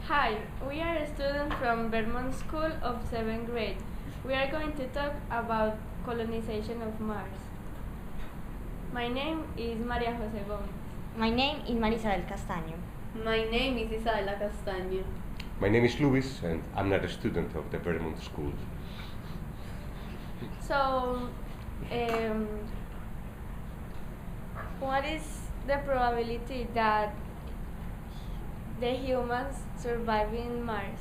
Hi, we are a student from Vermont School of 7th grade. We are going to talk about colonization of Mars. My name is María José Gómez. My name is Isabel Castaño. My name is Isabella Castaño. My name is Luis, and I'm not a student of the Vermont School. So, what is the probability that the humans survive in Mars?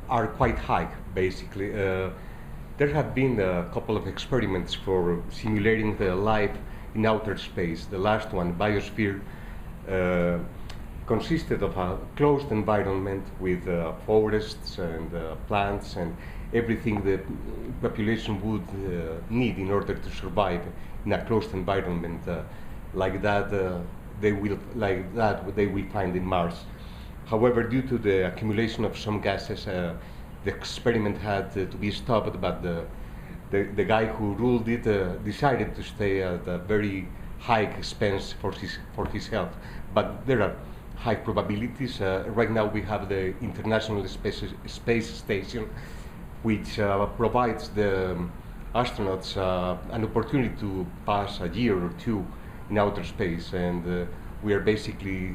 Are quite high, basically. There have been a couple of experiments for simulating the life in outer space. The last one, Biosphere, consisted of a closed environment with forests and plants and everything the population would need in order to survive in a closed environment like that. They will find in Mars. However, due to the accumulation of some gases, the experiment had to be stopped. But the guy who ruled it decided to stay at a very high expense for his health. But there are high probabilities. Right now, we have the International Space Station, which provides the astronauts an opportunity to pass a year or two in outer space, and we are basically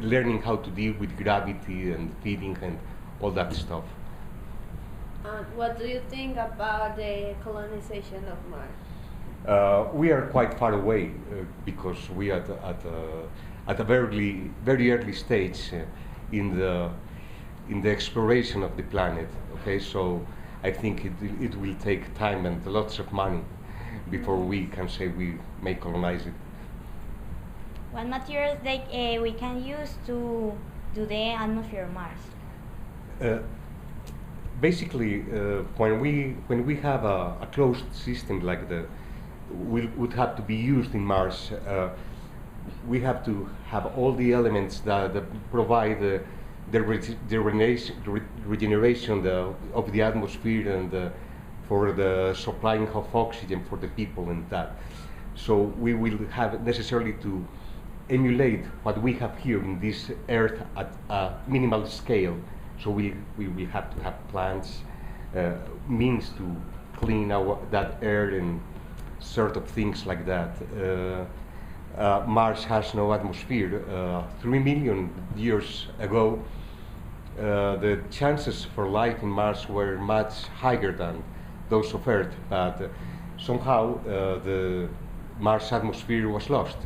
learning how to deal with gravity and feeding and all that stuff. What do you think about the colonization of Mars? We are quite far away because we are at a very early stage in the exploration of the planet. Okay, so I think it will take time and lots of money before we can say we may colonize it. What materials we can use to do the atmosphere of Mars? Basically, when we have a closed system like would have to be used in Mars, we have to have all the elements that provide the regeneration of the atmosphere and for the supplying of oxygen for the people and that. So we will have necessarily to emulate what we have here in this Earth at a minimal scale. So we will have to have plants, means to clean that air and sort of things like that. Mars has no atmosphere. 3 million years ago, the chances for life in Mars were much higher than those of Earth, but somehow the Mars atmosphere was lost.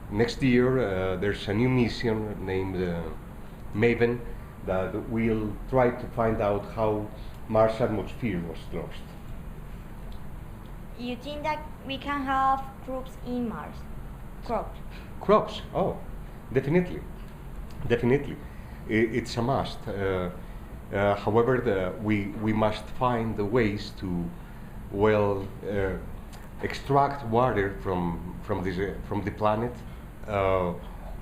Next year, there's a new mission named MAVEN that will try to find out how Mars atmosphere was lost. You think that we can have crops in Mars? Crops? Oh, definitely. It's a must. However, we must find the ways to extract water from the planet,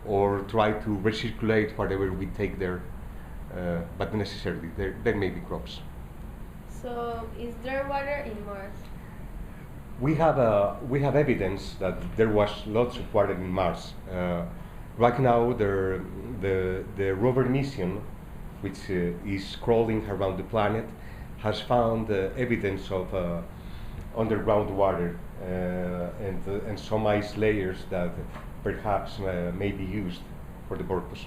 or try to recirculate whatever we take there. But necessarily, there may be crops. So, is there water in Mars? We have evidence that there was lots of water in Mars. Right now, the rover mission, which is crawling around the planet, has found evidence of underground water and some ice layers that perhaps may be used for the purpose.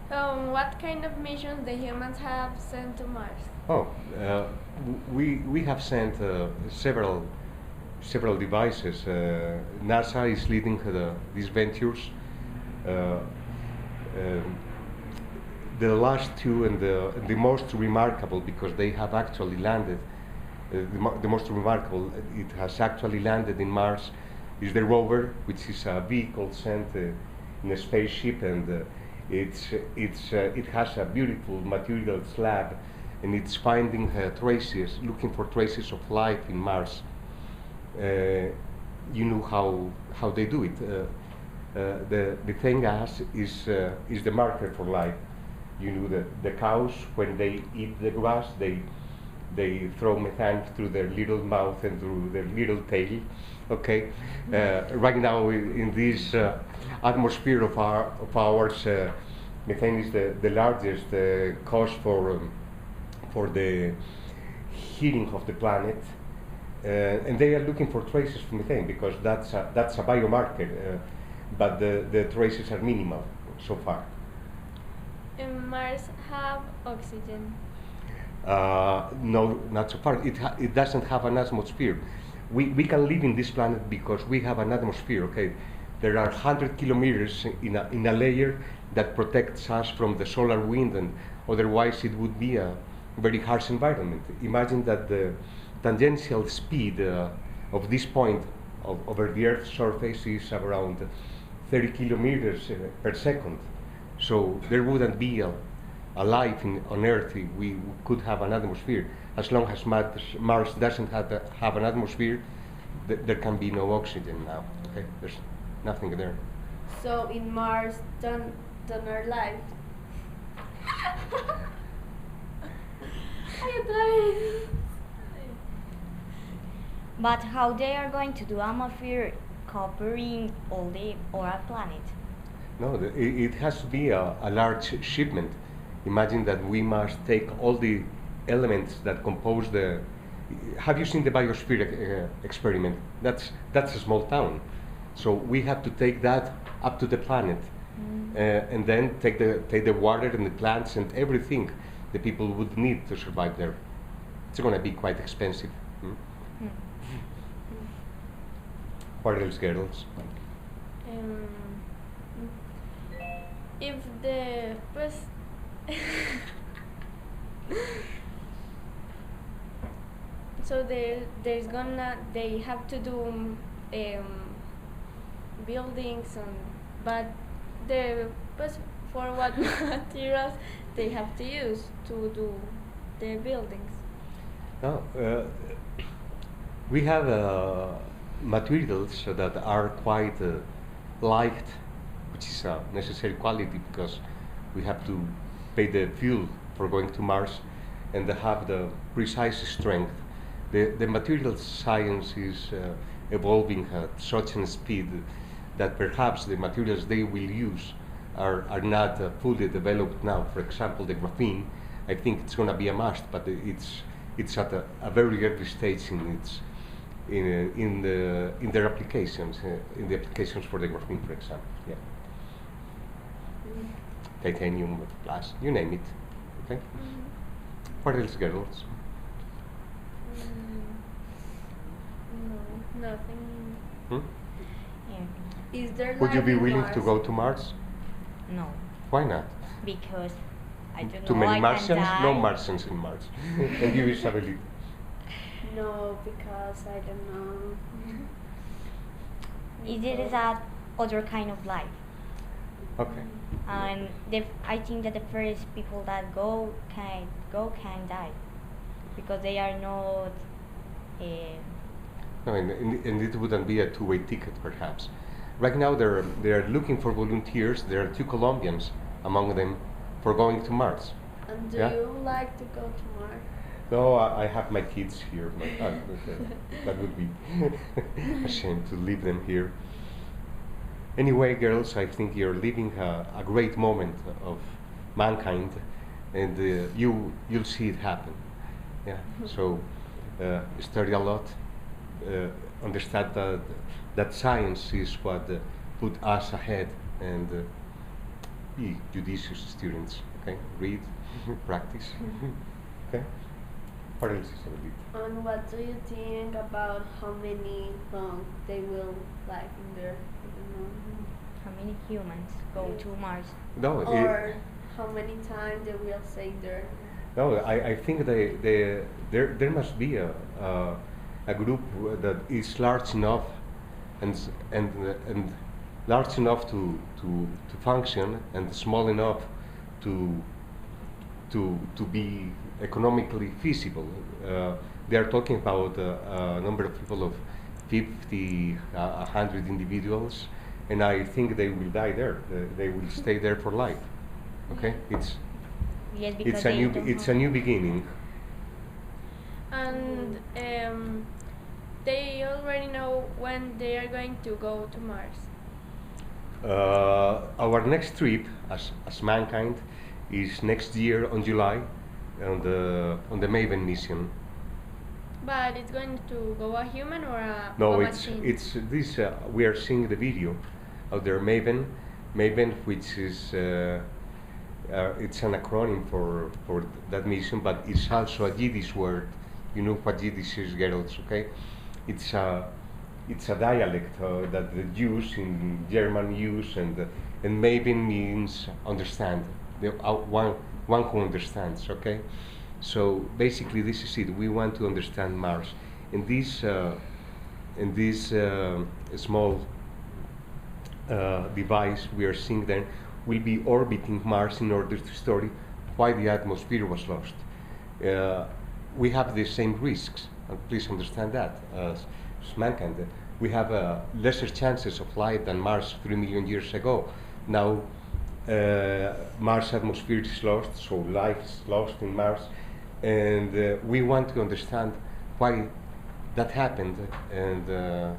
What kind of missions the humans have sent to Mars? Oh, we have sent several devices. NASA is leading these ventures. The last two and the most remarkable, because they have actually landed. The most remarkable, it has actually landed in Mars, is the rover, which is a vehicle sent in a spaceship, and it has a beautiful material slab, and it's finding looking for traces of life in Mars. You know how they do it. The thing is the marker for life. You know, the cows, when they eat the grass, they they throw methane through their little mouth and through their little tail. Okay, right now in this atmosphere of ours, methane is the largest cause for the heating of the planet, and they are looking for traces of methane because that's a biomarker, but the traces are minimal so far. Mars have oxygen? No, not so far. It doesn't have an atmosphere. We can live in this planet because we have an atmosphere. Okay, there are 100 kilometers in a layer that protects us from the solar wind, and otherwise it would be a very harsh environment. Imagine that the tangential speed of this point over the Earth's surface is around 30 kilometers per second. So there wouldn't be a life on Earth if we could have an atmosphere. As long as Mars doesn't have an atmosphere, there can be no oxygen now. Okay, there's nothing there. So in Mars, don't our life. But how they are going to do atmosphere covering all our planet? No, it has to be a large shipment. Imagine that we must take all the elements that compose the. Have you seen the biosphere experiment? That's a small town, so we have to take that up to the planet, and then take the water and the plants and everything the people would need to survive there. It's going to be quite expensive. What else, girls? If the so they have to do buildings but for what materials they have to use to do the buildings? No, we have materials that are quite light, which is a necessary quality because we have to pay the fuel for going to Mars, and they have the precise strength. The materials science is evolving at such a speed that perhaps the materials they will use are not fully developed now. For example, the graphene, I think it's going to be a must, but it's at a very early stage in their applications, in the applications for the graphene, for example. Yeah. Titanium, glass, you name it. Okay. What else, girls? No, nothing. Yeah. Is there Would you life be in willing Mars? to go to Mars? No, Why not? because I don't Too know. many I can Martians? die. No Martians in Mars. And you, Isabel? No, because I don't know. It is a other kind of life, Okay. and I think that the first people that go can die because they are not. No, and it wouldn't be a two-way ticket, perhaps. Right now, they're looking for volunteers. There are 2 Colombians among them for going to Mars. And do Yeah? you like to go to Mars? No, I have my kids here. That would be a shame to leave them here. Anyway, girls, I think you're living a great moment of mankind, and you'll see it happen. Yeah. So study a lot. Understand that science is what put us ahead, and be judicious students. Okay, read, practice. Okay. What else is there? And what do you think about how many long they will live in there? I don't know. How many humans go to Mars? No, Or how many times they will stay there? no. I think there must be a group that is large enough and large enough to function and small enough to be economically feasible. They are talking about a number of people of 50, 100 individuals, and I think they will die there. They will stay there for life. Okay, Yes, because it's a new beginning. And they already know when they are going to go to Mars. Our next trip as mankind is next year on July on the Maven mission. But it's going to go a human or a No, machine? it's this. We are seeing the video of their Maven, which is it's an acronym for that mission, but it's also a Yiddish word. You know what Yiddish is, girls? Okay, it's a dialect that the Jews in German use, and Maven means understand. The one who understands. Okay. So basically, this is it. We want to understand Mars. In this small device we are seeing, then will be orbiting Mars in order to study why the atmosphere was lost. We have the same risks, and please understand that as mankind. We have lesser chances of life than Mars 3 million years ago. Now Mars atmosphere is lost, so life is lost in Mars. And we want to understand why that happened, and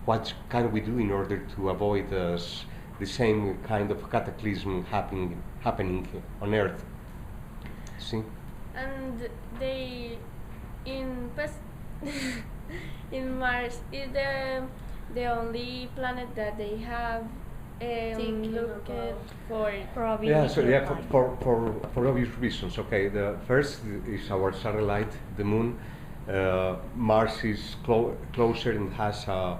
what can we do in order to avoid the same kind of cataclysm happening on Earth. See? And they in Mars is the only planet that they have looked for. Probably. Yeah, so yeah, for obvious reasons. Okay, the first is our satellite, the Moon. Mars is closer and has a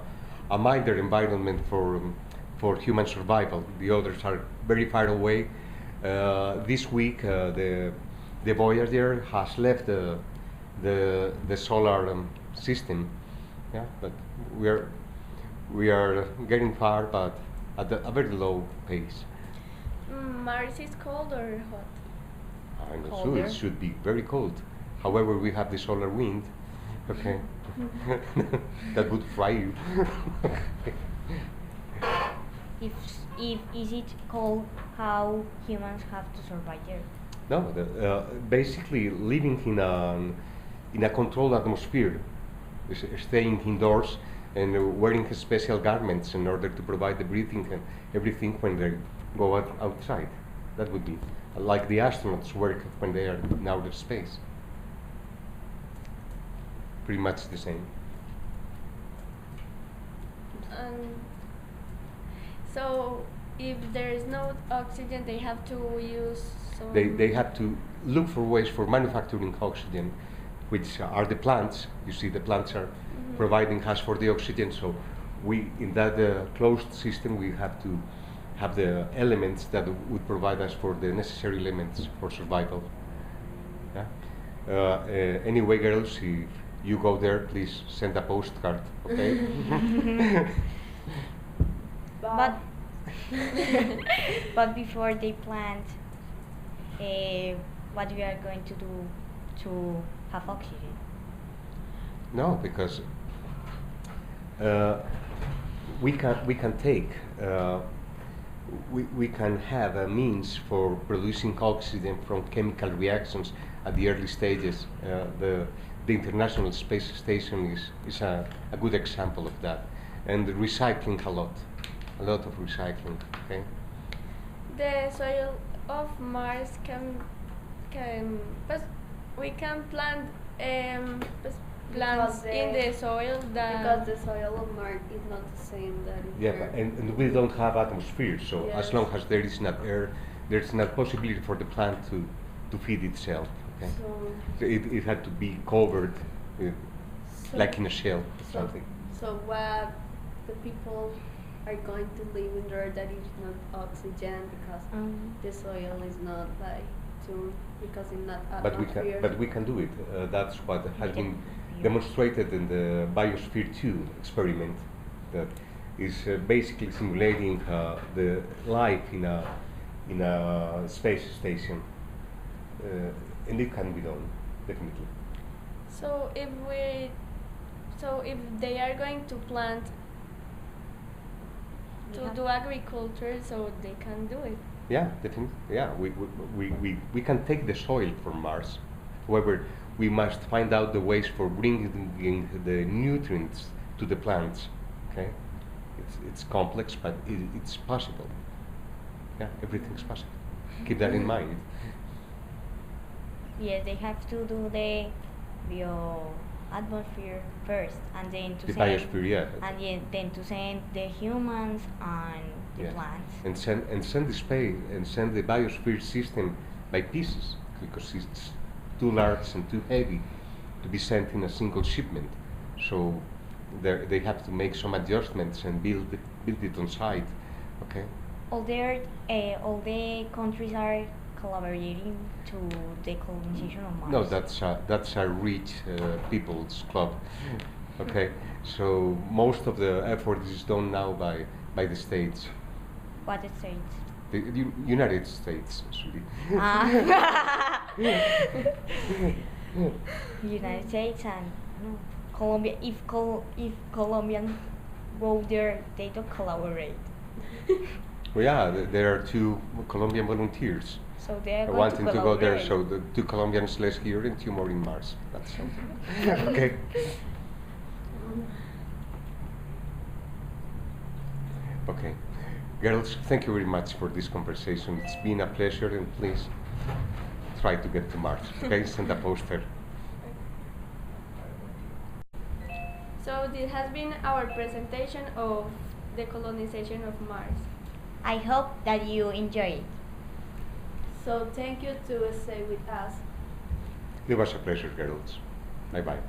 milder environment for human survival. The others are very far away. This week, the Voyager has left the solar system. Yeah, but we are getting far, but at a very low pace. Mars is cold or hot? I'm not sure. Colder. It should be very cold. However, we have the solar wind. Okay, that would fry you. If is it cold, how humans have to survive there? No, basically living in a controlled atmosphere, staying indoors and wearing special garments in order to provide the breathing and everything when they go outside. That would be like the astronauts work when they are in outer space. Pretty much the same. So if there is no oxygen, they have to use some. They have to look for ways for manufacturing oxygen, which are the plants. You see, the plants are providing us for the oxygen. So we, in that closed system, we have to have the elements that would provide us for the necessary elements for survival. Yeah. Anyway, girls, if you go there, please send a postcard. Okay. But but before they plant, what we are going to do to have oxygen? No, because we can take we can have a means for producing oxygen from chemical reactions at the early stages. The International Space Station is a good example of that, and recycling a lot of recycling. Okay. The soil of Mars but we can plant plants in the soil because the soil of Mars is not the same that is Yeah, Earth. and we don't have atmosphere, so Yes. as long as there is not air, there's not possibility for the plant to feed itself. Okay. So it had to be covered, So- like in a shell or so, something. so what the people are going to live in there that is not oxygen because the soil is not like because it's not atmosphere. But we can do it. That's what has We can been build. demonstrated in the Biosphere 2 experiment, that is basically simulating the life in a space station, and it can be done definitely. So if they are going to plant to Yeah. do agriculture, so they can do it. Yeah, definitely. Yeah, we can take the soil from Mars However, we must find out the ways for bringing the nutrients to the plants. Okay, it's complex, but it's possible. Yeah, everything's possible. Keep that in mind. Yes, they have to do the bioatmosphere first, and then to The send biosphere, yeah. and then to send the humans and the Yeah. plants. And send the space and send the biosphere system by pieces, because it's too large and too heavy to be sent in a single shipment. So they have to make some adjustments and build it on site. Okay. All the countries are collaborating to the colonization of Mars. No, that's a rich people's club. Okay. So most of the effort is done now by the states. What states? The United States, actually. United States and no, Colombia. If Colombians go there, they don't collaborate. Well, yeah, there are 2 Colombian volunteers. So they are going wanting to go there, collaborate. so the 2 Colombians less here and 2 more in Mars. That's something. Okay. Okay. Girls, thank you very much for this conversation. It's been a pleasure, and please try to get to Mars. Okay, send a poster. So this has been our presentation of the colonization of Mars. I hope that you enjoy it. So thank you to stay with us. It was a pleasure, girls. Bye-bye.